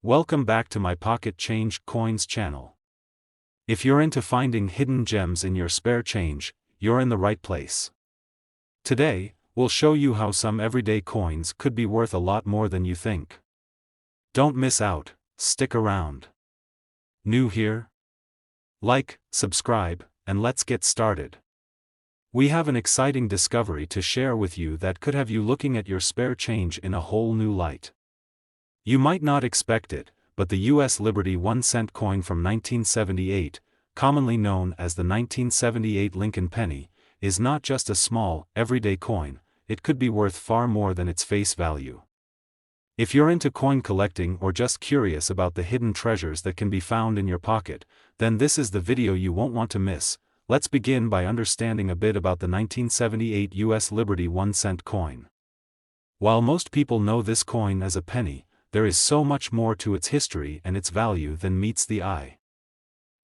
Welcome back to my Pocket Change Coins channel. If you're into finding hidden gems in your spare change, you're in the right place. Today, we'll show you how some everyday coins could be worth a lot more than you think. Don't miss out, stick around. New here? Like, subscribe, and let's get started. We have an exciting discovery to share with you that could have you looking at your spare change in a whole new light. You might not expect it, but the U.S. Liberty 1-cent coin from 1978, commonly known as the 1978 Lincoln penny, is not just a small, everyday coin. It could be worth far more than its face value. If you're into coin collecting or just curious about the hidden treasures that can be found in your pocket, then this is the video you won't want to miss. Let's begin by understanding a bit about the 1978 U.S. Liberty 1-cent coin. While most people know this coin as a penny, there is so much more to its history and its value than meets the eye.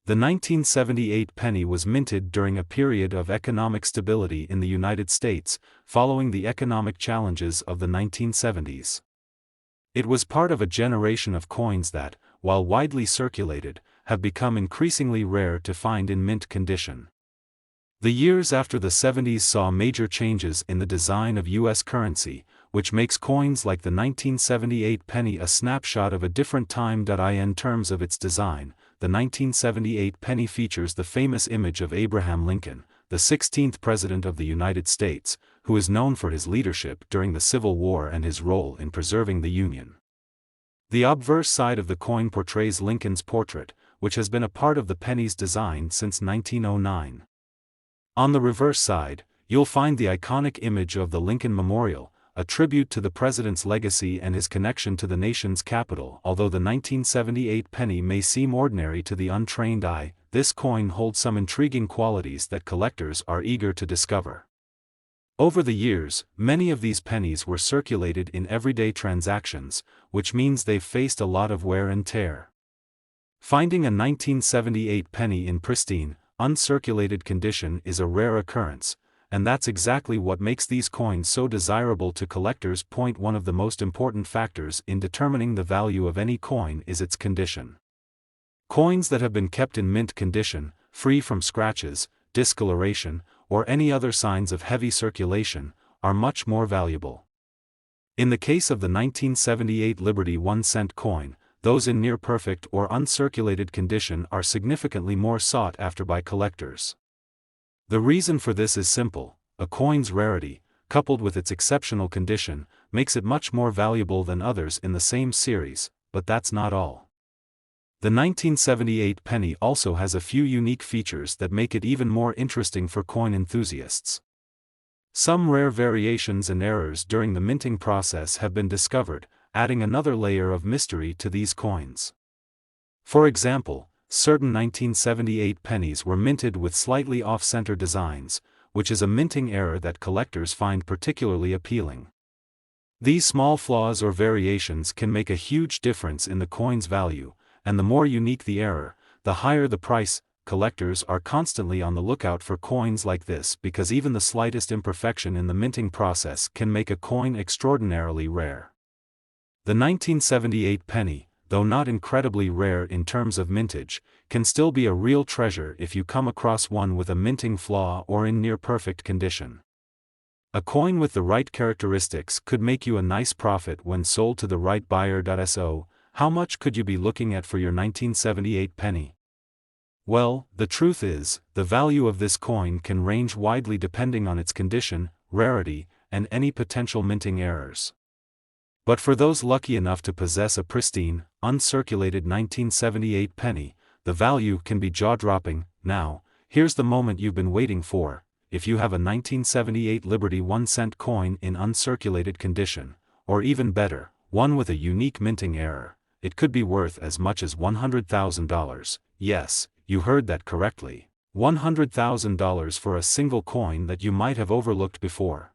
The 1978 penny was minted during a period of economic stability in the United States, following the economic challenges of the 1970s. It was part of a generation of coins that, while widely circulated, have become increasingly rare to find in mint condition. The years after the 70s saw major changes in the design of U.S. currency, which makes coins like the 1978 penny a snapshot of a different time. In terms of its design, the 1978 penny features the famous image of Abraham Lincoln, the 16th President of the United States, who is known for his leadership during the Civil War and his role in preserving the Union. The obverse side of the coin portrays Lincoln's portrait, which has been a part of the penny's design since 1909. On the reverse side, you'll find the iconic image of the Lincoln Memorial, a tribute to the president's legacy and his connection to the nation's capital. Although the 1978 penny may seem ordinary to the untrained eye, this coin holds some intriguing qualities that collectors are eager to discover. Over the years, many of these pennies were circulated in everyday transactions, which means they've faced a lot of wear and tear. Finding a 1978 penny in pristine, uncirculated condition is a rare occurrence, and that's exactly what makes these coins so desirable to collectors. One of the most important factors in determining the value of any coin is its condition. Coins that have been kept in mint condition, free from scratches, discoloration, or any other signs of heavy circulation, are much more valuable. In the case of the 1978 Liberty 1-cent coin, those in near-perfect or uncirculated condition are significantly more sought after by collectors. The reason for this is simple: a coin's rarity, coupled with its exceptional condition, makes it much more valuable than others in the same series. But that's not all. The 1978 penny also has a few unique features that make it even more interesting for coin enthusiasts. Some rare variations and errors during the minting process have been discovered, adding another layer of mystery to these coins. For example, certain 1978 pennies were minted with slightly off-center designs, which is a minting error that collectors find particularly appealing. These small flaws or variations can make a huge difference in the coin's value, and the more unique the error, the higher the price. Collectors are constantly on the lookout for coins like this because even the slightest imperfection in the minting process can make a coin extraordinarily rare. The 1978 penny, though not incredibly rare in terms of mintage, can still be a real treasure if you come across one with a minting flaw or in near-perfect condition. A coin with the right characteristics could make you a nice profit when sold to the right buyer. So, how much could you be looking at for your 1978 penny? Well, the truth is, the value of this coin can range widely depending on its condition, rarity, and any potential minting errors. But for those lucky enough to possess a pristine, uncirculated 1978 penny, the value can be jaw-dropping. Now, here's the moment you've been waiting for. If you have a 1978 Liberty 1-cent coin in uncirculated condition, or even better, one with a unique minting error, it could be worth as much as $100,000. Yes, you heard that correctly. $100,000 for a single coin that you might have overlooked before.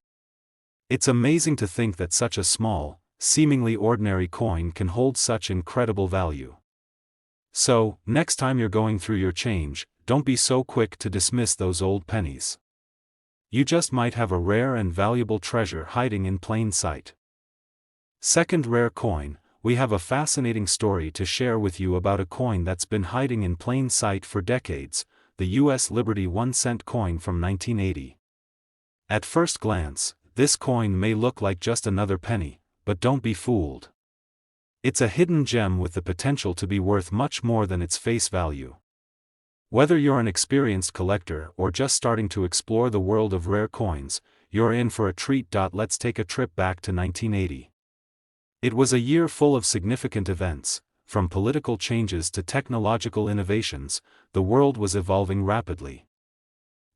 It's amazing to think that such a small, seemingly ordinary coin can hold such incredible value. So, next time you're going through your change, don't be so quick to dismiss those old pennies. You just might have a rare and valuable treasure hiding in plain sight. Second rare coin, we have a fascinating story to share with you about a coin that's been hiding in plain sight for decades, the U.S. Liberty 1-cent coin from 1980. At first glance, this coin may look like just another penny, but don't be fooled. It's a hidden gem with the potential to be worth much more than its face value. Whether you're an experienced collector or just starting to explore the world of rare coins, you're in for a treat. Let's take a trip back to 1980. It was a year full of significant events. From political changes to technological innovations, the world was evolving rapidly.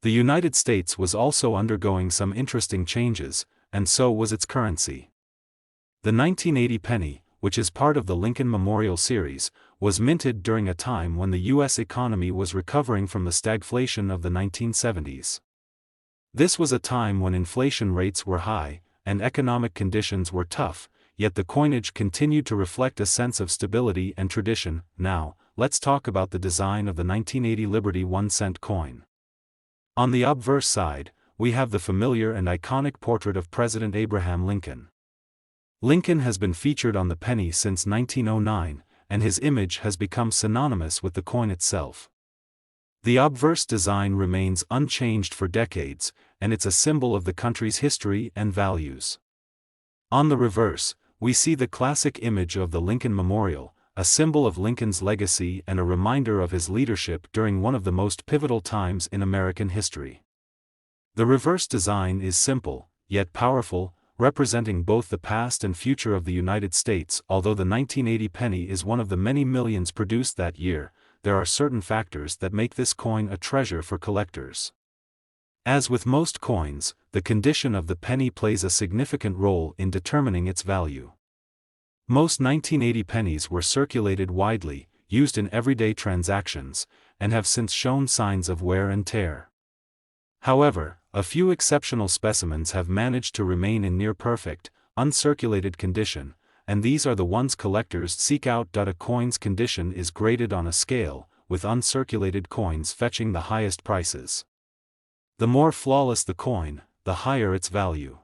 The United States was also undergoing some interesting changes, and so was its currency. The 1980 penny, which is part of the Lincoln Memorial series, was minted during a time when the U.S. economy was recovering from the stagflation of the 1970s. This was a time when inflation rates were high, and economic conditions were tough, yet the coinage continued to reflect a sense of stability and tradition. Now, let's talk about the design of the 1980 Liberty 1-cent coin. On the obverse side, we have the familiar and iconic portrait of President Abraham Lincoln. Lincoln has been featured on the penny since 1909, and his image has become synonymous with the coin itself. The obverse design remains unchanged for decades, and it's a symbol of the country's history and values. On the reverse, we see the classic image of the Lincoln Memorial, a symbol of Lincoln's legacy and a reminder of his leadership during one of the most pivotal times in American history. The reverse design is simple, yet powerful, representing both the past and future of the United States. Although the 1980 penny is one of the many millions produced that year, there are certain factors that make this coin a treasure for collectors. As with most coins, the condition of the penny plays a significant role in determining its value. Most 1980 pennies were circulated widely, used in everyday transactions, and have since shown signs of wear and tear. However, a few exceptional specimens have managed to remain in near-perfect, uncirculated condition, and these are the ones collectors seek out. A coin's condition is graded on a scale, with uncirculated coins fetching the highest prices. The more flawless the coin, the higher its value.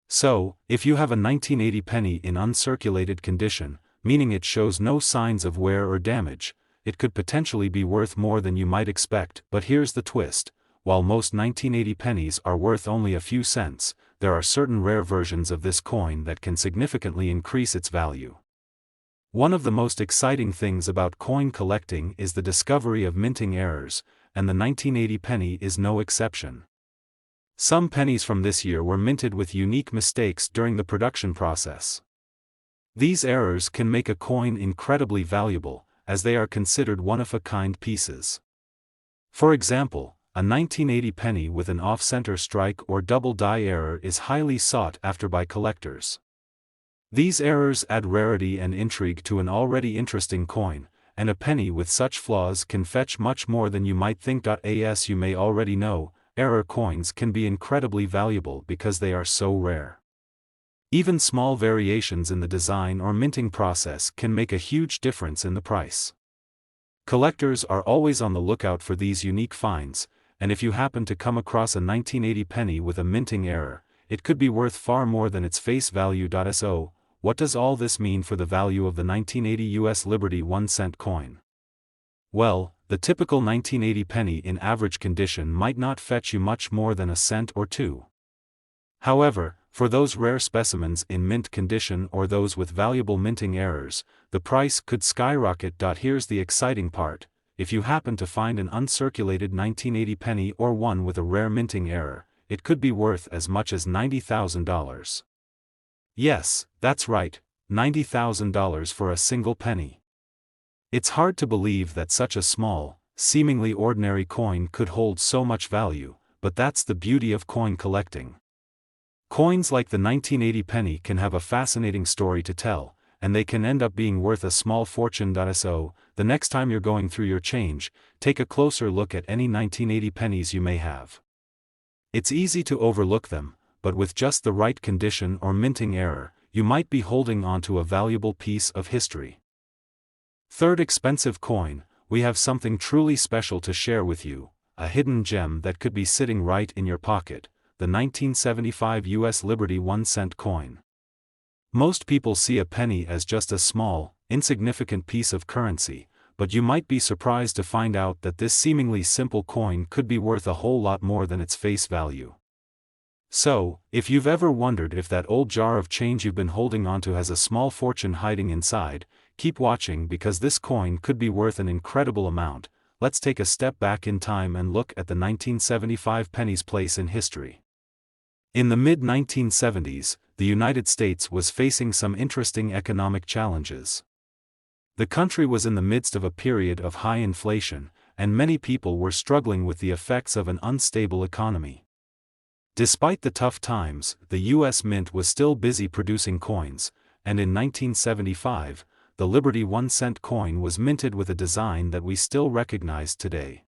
So, if you have a 1980 penny in uncirculated condition, meaning it shows no signs of wear or damage, it could potentially be worth more than you might expect. But here's the twist: while most 1980 pennies are worth only a few cents, there are certain rare versions of this coin that can significantly increase its value. One of the most exciting things about coin collecting is the discovery of minting errors, and the 1980 penny is no exception. Some pennies from this year were minted with unique mistakes during the production process. These errors can make a coin incredibly valuable, as they are considered one-of-a-kind pieces. For example, a 1980 penny with an off-center strike or double die error is highly sought after by collectors. These errors add rarity and intrigue to an already interesting coin, and a penny with such flaws can fetch much more than you might think. As you may already know, error coins can be incredibly valuable because they are so rare. Even small variations in the design or minting process can make a huge difference in the price. Collectors are always on the lookout for these unique finds, and if you happen to come across a 1980 penny with a minting error, it could be worth far more than its face value. So, what does all this mean for the value of the 1980 U.S. Liberty 1-cent coin? Well, the typical 1980 penny in average condition might not fetch you much more than a cent or two. However, for those rare specimens in mint condition or those with valuable minting errors, the price could skyrocket. Here's the exciting part: if you happen to find an uncirculated 1980 penny or one with a rare minting error, it could be worth as much as $90,000. Yes, that's right, $90,000 for a single penny. It's hard to believe that such a small, seemingly ordinary coin could hold so much value, but that's the beauty of coin collecting. Coins like the 1980 penny can have a fascinating story to tell, and they can end up being worth a small fortune. So, the next time you're going through your change, take a closer look at any 1980 pennies you may have. It's easy to overlook them, but with just the right condition or minting error, you might be holding onto a valuable piece of history. Third expensive coin, we have something truly special to share with you, a hidden gem that could be sitting right in your pocket, the 1975 U.S. Liberty 1-cent coin. Most people see a penny as just a small, insignificant piece of currency, but you might be surprised to find out that this seemingly simple coin could be worth a whole lot more than its face value. So, if you've ever wondered if that old jar of change you've been holding onto has a small fortune hiding inside, keep watching because this coin could be worth an incredible amount. Let's take a step back in time and look at the 1975 penny's place in history. In the mid-1970s, the United States was facing some interesting economic challenges. The country was in the midst of a period of high inflation, and many people were struggling with the effects of an unstable economy. Despite the tough times, the U.S. Mint was still busy producing coins, and in 1975, the Liberty 1-cent coin was minted with a design that we still recognize today.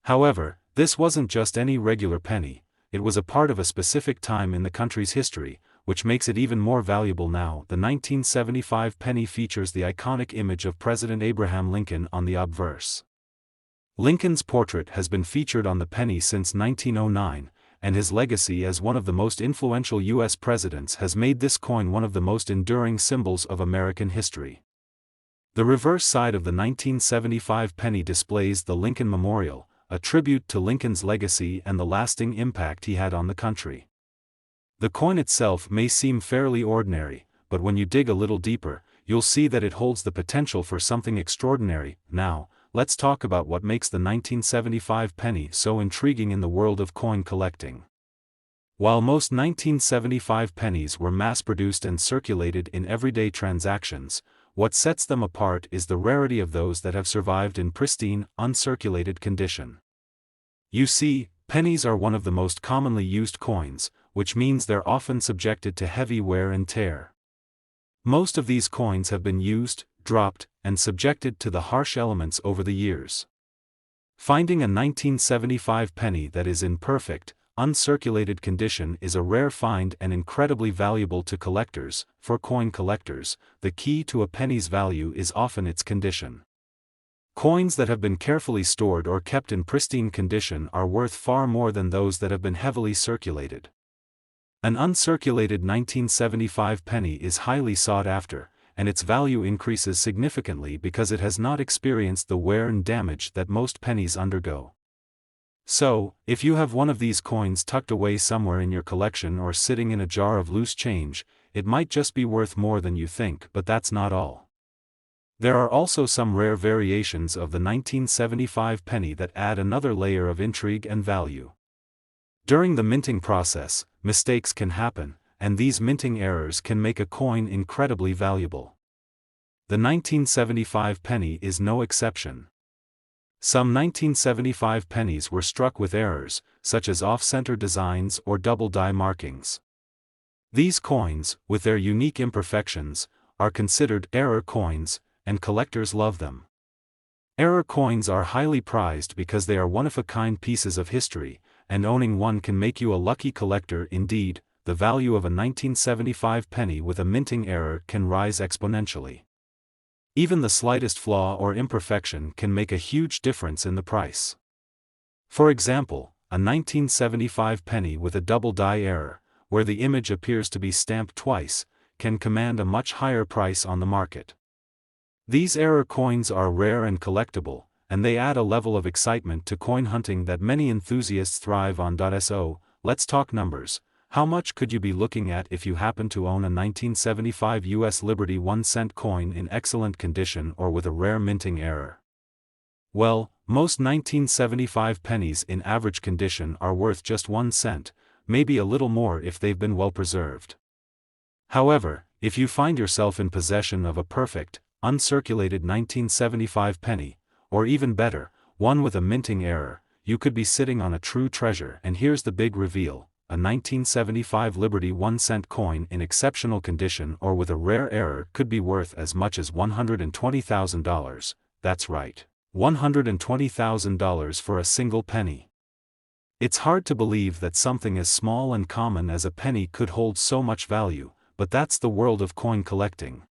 However, this wasn't just any regular penny, it was a part of a specific time in the country's history, which makes it even more valuable now. The 1975 penny features the iconic image of President Abraham Lincoln on the obverse. Lincoln's portrait has been featured on the penny since 1909, and his legacy as one of the most influential U.S. presidents has made this coin one of the most enduring symbols of American history. The reverse side of the 1975 penny displays the Lincoln Memorial, a tribute to Lincoln's legacy and the lasting impact he had on the country. The coin itself may seem fairly ordinary, but when you dig a little deeper, you'll see that it holds the potential for something extraordinary. Now, let's talk about what makes the 1975 penny so intriguing in the world of coin collecting. While most 1975 pennies were mass-produced and circulated in everyday transactions, what sets them apart is the rarity of those that have survived in pristine, uncirculated condition. You see, pennies are one of the most commonly used coins, which means they're often subjected to heavy wear and tear. Most of these coins have been used, dropped, and subjected to the harsh elements over the years. Finding a 1975 penny that is in perfect, uncirculated condition is a rare find and incredibly valuable to collectors. For coin collectors, the key to a penny's value is often its condition. Coins that have been carefully stored or kept in pristine condition are worth far more than those that have been heavily circulated. An uncirculated 1975 penny is highly sought after, and its value increases significantly because it has not experienced the wear and damage that most pennies undergo. So, if you have one of these coins tucked away somewhere in your collection or sitting in a jar of loose change, it might just be worth more than you think. But that's not all. There are also some rare variations of the 1975 penny that add another layer of intrigue and value. During the minting process, mistakes can happen, and these minting errors can make a coin incredibly valuable. The 1975 penny is no exception. Some 1975 pennies were struck with errors, such as off-center designs or double die markings. These coins, with their unique imperfections, are considered error coins, and collectors love them. Error coins are highly prized because they are one-of-a-kind pieces of history, and owning one can make you a lucky collector indeed. The value of a 1975 penny with a minting error can rise exponentially. Even the slightest flaw or imperfection can make a huge difference in the price. For example, a 1975 penny with a double die error, where the image appears to be stamped twice, can command a much higher price on the market. These error coins are rare and collectible, and they add a level of excitement to coin hunting that many enthusiasts thrive on. So, let's talk numbers. How much could you be looking at if you happen to own a 1975 US Liberty 1-cent coin in excellent condition or with a rare minting error? Well, most 1975 pennies in average condition are worth just 1 cent, maybe a little more if they've been well preserved. However, if you find yourself in possession of a perfect, uncirculated 1975 penny, or even better, one with a minting error, you could be sitting on a true treasure. And here's the big reveal. A 1975 Liberty 1-cent coin in exceptional condition or with a rare error could be worth as much as $120,000, that's right, $120,000 for a single penny. It's hard to believe that something as small and common as a penny could hold so much value, but that's the world of coin collecting.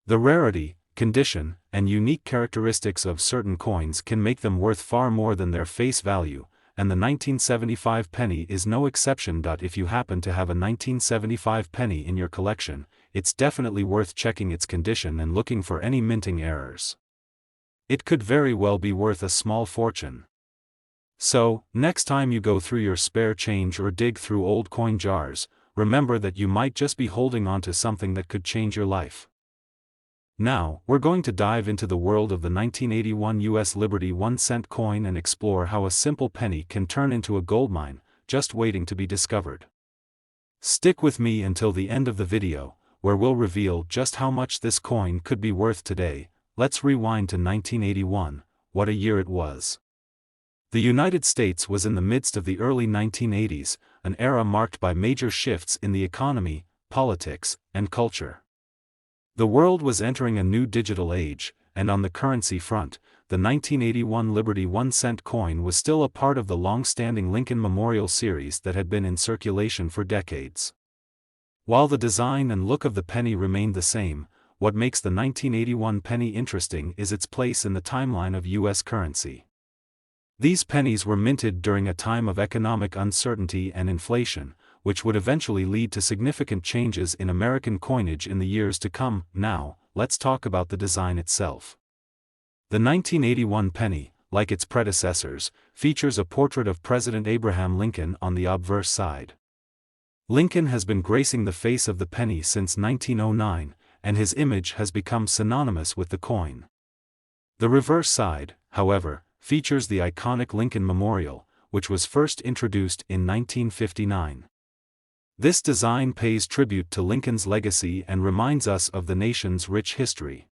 The rarity, condition, and unique characteristics of certain coins can make them worth far more than their face value, and the 1975 penny is no exception. If you happen to have a 1975 penny in your collection, it's definitely worth checking its condition and looking for any minting errors. It could very well be worth a small fortune. So, next time you go through your spare change or dig through old coin jars, remember that you might just be holding on to something that could change your life. Now, we're going to dive into the world of the 1981 US Liberty 1-cent coin and explore how a simple penny can turn into a goldmine, just waiting to be discovered. Stick with me until the end of the video, where we'll reveal just how much this coin could be worth today. Let's rewind to 1981, what a year it was. The United States was in the midst of the early 1980s, an era marked by major shifts in the economy, politics, and culture. The world was entering a new digital age, and on the currency front, the 1981 Liberty 1-cent coin was still a part of the long-standing Lincoln Memorial series that had been in circulation for decades. While the design and look of the penny remained the same, what makes the 1981 penny interesting is its place in the timeline of U.S. currency. These pennies were minted during a time of economic uncertainty and inflation, which would eventually lead to significant changes in American coinage in the years to come. Now, let's talk about the design itself. The 1981 penny, like its predecessors, features a portrait of President Abraham Lincoln on the obverse side. Lincoln has been gracing the face of the penny since 1909, and his image has become synonymous with the coin. The reverse side, however, features the iconic Lincoln Memorial, which was first introduced in 1959. This design pays tribute to Lincoln's legacy and reminds us of the nation's rich history.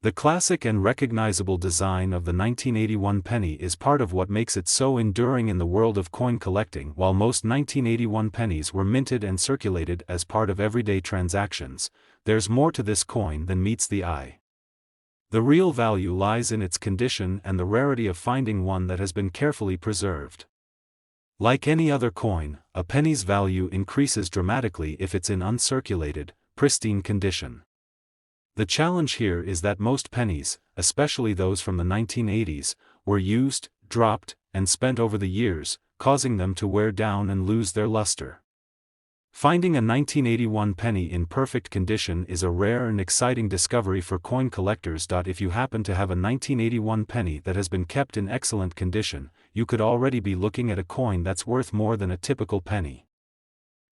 The classic and recognizable design of the 1981 penny is part of what makes it so enduring in the world of coin collecting. While most 1981 pennies were minted and circulated as part of everyday transactions, there's more to this coin than meets the eye. The real value lies in its condition and the rarity of finding one that has been carefully preserved. Like any other coin, a penny's value increases dramatically if it's in uncirculated, pristine condition. The challenge here is that most pennies, especially those from the 1980s, were used, dropped, and spent over the years, causing them to wear down and lose their luster. Finding a 1981 penny in perfect condition is a rare and exciting discovery for coin collectors. If you happen to have a 1981 penny that has been kept in excellent condition, you could already be looking at a coin that's worth more than a typical penny.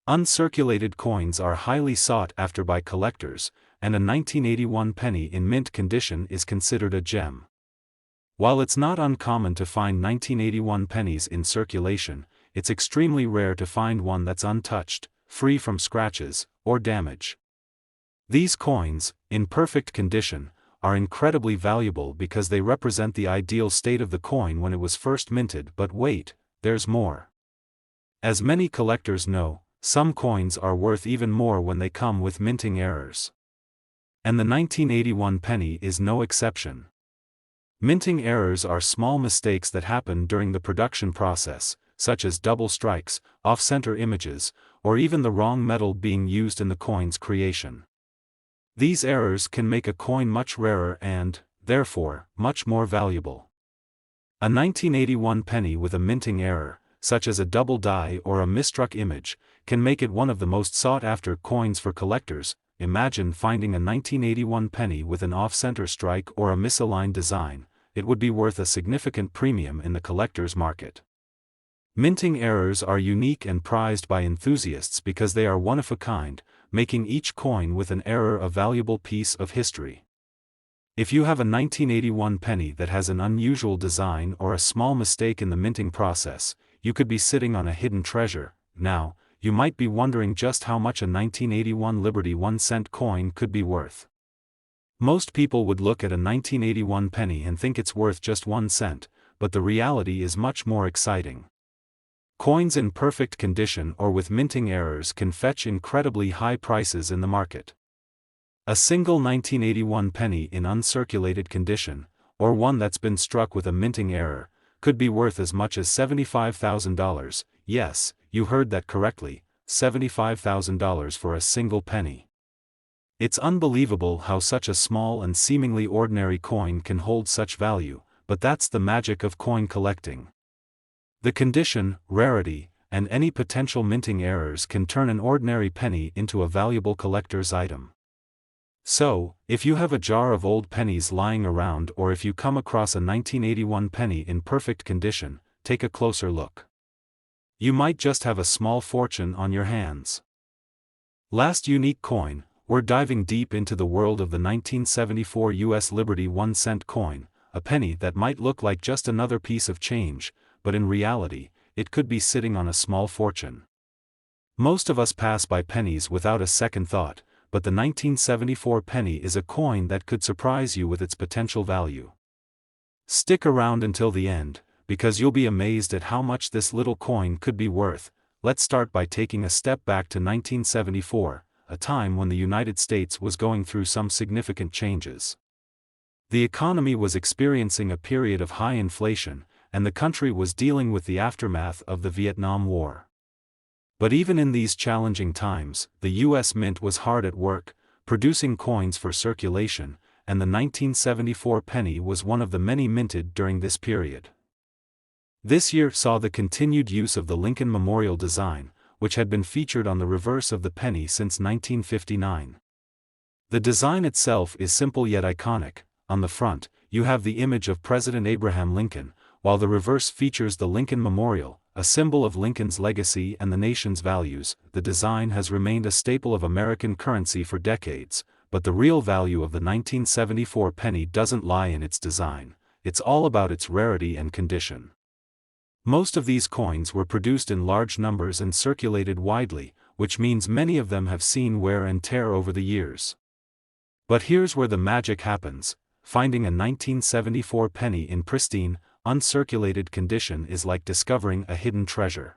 Uncirculated coins are highly sought after by collectors, and a 1981 penny in mint condition is considered a gem. While it's not uncommon to find 1981 pennies in circulation, it's extremely rare to find one that's untouched, free from scratches or damage. These coins, in perfect condition, are incredibly valuable because they represent the ideal state of the coin when it was first minted. But wait, there's more. As many collectors know, some coins are worth even more when they come with minting errors. And the 1981 penny is no exception. Minting errors are small mistakes that happen during the production process, such as double strikes, off-center images, or even the wrong metal being used in the coin's creation. These errors can make a coin much rarer and, therefore, much more valuable. A 1981 penny with a minting error, such as a double die or a misstruck image, can make it one of the most sought-after coins for collectors. Imagine finding a 1981 penny with an off-center strike or a misaligned design. It would be worth a significant premium in the collector's market. Minting errors are unique and prized by enthusiasts because they are one of a kind, making each coin with an error a valuable piece of history. If you have a 1981 penny that has an unusual design or a small mistake in the minting process, you could be sitting on a hidden treasure. Now, you might be wondering just how much a 1981 Liberty 1-cent coin could be worth. Most people would look at a 1981 penny and think it's worth just 1 cent, but the reality is much more exciting. Coins in perfect condition or with minting errors can fetch incredibly high prices in the market. A single 1981 penny in uncirculated condition, or one that's been struck with a minting error, could be worth as much as $75,000. Yes, you heard that correctly, $75,000 for a single penny. It's unbelievable how such a small and seemingly ordinary coin can hold such value, but that's the magic of coin collecting. The condition, rarity, and any potential minting errors can turn an ordinary penny into a valuable collector's item. So, if you have a jar of old pennies lying around, or if you come across a 1981 penny in perfect condition, take a closer look. You might just have a small fortune on your hands. Last unique coin, we're diving deep into the world of the 1974 US Liberty 1-cent coin, a penny that might look like just another piece of change, but in reality, it could be sitting on a small fortune. Most of us pass by pennies without a second thought, but the 1974 penny is a coin that could surprise you with its potential value. Stick around until the end, because you'll be amazed at how much this little coin could be worth. Let's start by taking a step back to 1974, a time when the United States was going through some significant changes. The economy was experiencing a period of high inflation, and the country was dealing with the aftermath of the Vietnam War. But even in these challenging times, the U.S. Mint was hard at work, producing coins for circulation, and the 1974 penny was one of the many minted during this period. This year saw the continued use of the Lincoln Memorial design, which had been featured on the reverse of the penny since 1959. The design itself is simple yet iconic. On the front, you have the image of President Abraham Lincoln, while the reverse features the Lincoln Memorial, a symbol of Lincoln's legacy and the nation's values. The design has remained a staple of American currency for decades, but the real value of the 1974 penny doesn't lie in its design, it's all about its rarity and condition. Most of these coins were produced in large numbers and circulated widely, which means many of them have seen wear and tear over the years. But here's where the magic happens. Finding a 1974 penny in pristine, uncirculated condition is like discovering a hidden treasure.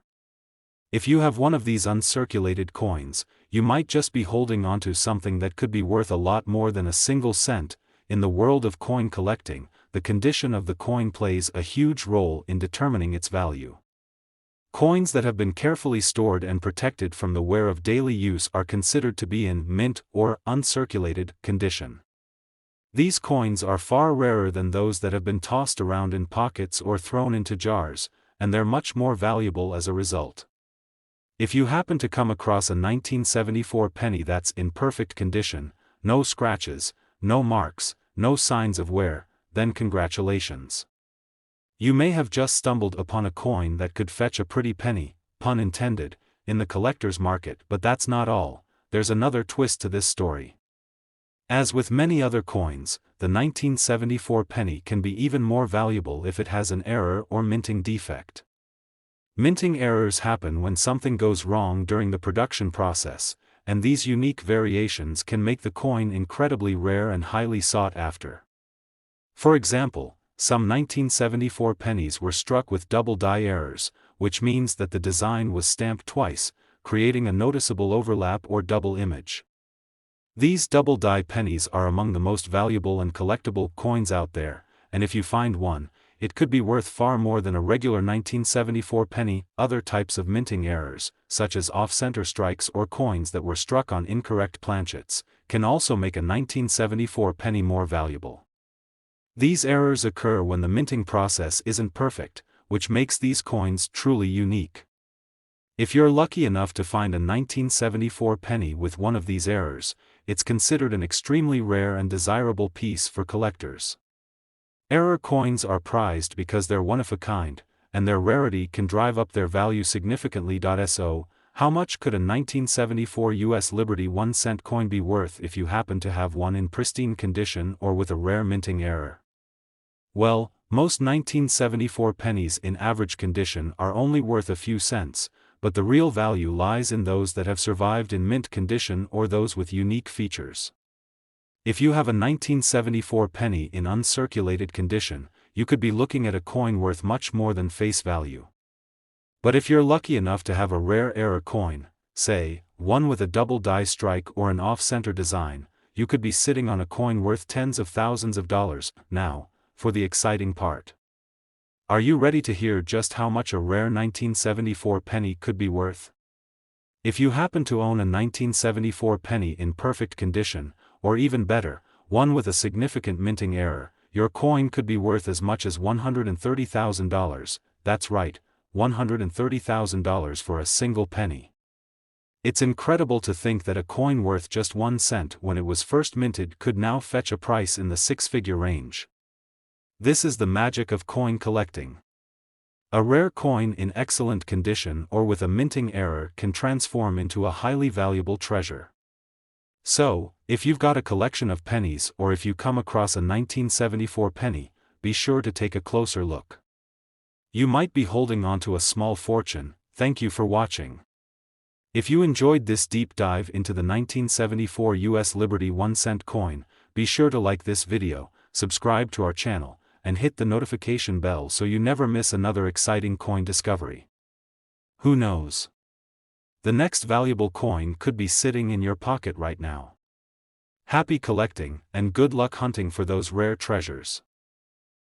If you have one of these uncirculated coins, you might just be holding onto something that could be worth a lot more than a single cent. In the world of coin collecting, the condition of the coin plays a huge role in determining its value. Coins that have been carefully stored and protected from the wear of daily use are considered to be in mint or uncirculated condition. These coins are far rarer than those that have been tossed around in pockets or thrown into jars, and they're much more valuable as a result. If you happen to come across a 1974 penny that's in perfect condition, no scratches, no marks, no signs of wear, then congratulations. You may have just stumbled upon a coin that could fetch a pretty penny, pun intended, in the collector's market. But that's not all, there's another twist to this story. As with many other coins, the 1974 penny can be even more valuable if it has an error or minting defect. Minting errors happen when something goes wrong during the production process, and these unique variations can make the coin incredibly rare and highly sought after. For example, some 1974 pennies were struck with double die errors, which means that the design was stamped twice, creating a noticeable overlap or double image. These double die pennies are among the most valuable and collectible coins out there, and if you find one, it could be worth far more than a regular 1974 penny. Other types of minting errors, such as off-center strikes or coins that were struck on incorrect planchets, can also make a 1974 penny more valuable. These errors occur when the minting process isn't perfect, which makes these coins truly unique. If you're lucky enough to find a 1974 penny with one of these errors, it's considered an extremely rare and desirable piece for collectors. Error coins are prized because they're one of a kind, and their rarity can drive up their value significantly. So, how much could a 1974 US Liberty 1-cent coin be worth if you happen to have one in pristine condition or with a rare minting error? Well, most 1974 pennies in average condition are only worth a few cents, but the real value lies in those that have survived in mint condition or those with unique features. If you have a 1974 penny in uncirculated condition, you could be looking at a coin worth much more than face value. But if you're lucky enough to have a rare error coin, say, one with a double die strike or an off-center design, you could be sitting on a coin worth tens of thousands of dollars. Now, for the exciting part. Are you ready to hear just how much a rare 1974 penny could be worth? If you happen to own a 1974 penny in perfect condition, or even better, one with a significant minting error, your coin could be worth as much as $130,000, that's right, $130,000 for a single penny. It's incredible to think that a coin worth just 1 cent when it was first minted could now fetch a price in the six-figure range. This is the magic of coin collecting. A rare coin in excellent condition or with a minting error can transform into a highly valuable treasure. So, if you've got a collection of pennies or if you come across a 1974 penny, be sure to take a closer look. You might be holding onto a small fortune. Thank you for watching. If you enjoyed this deep dive into the 1974 US Liberty 1-cent coin, be sure to like this video, subscribe to our channel, and hit the notification bell so you never miss another exciting coin discovery. Who knows? The next valuable coin could be sitting in your pocket right now. Happy collecting, and good luck hunting for those rare treasures.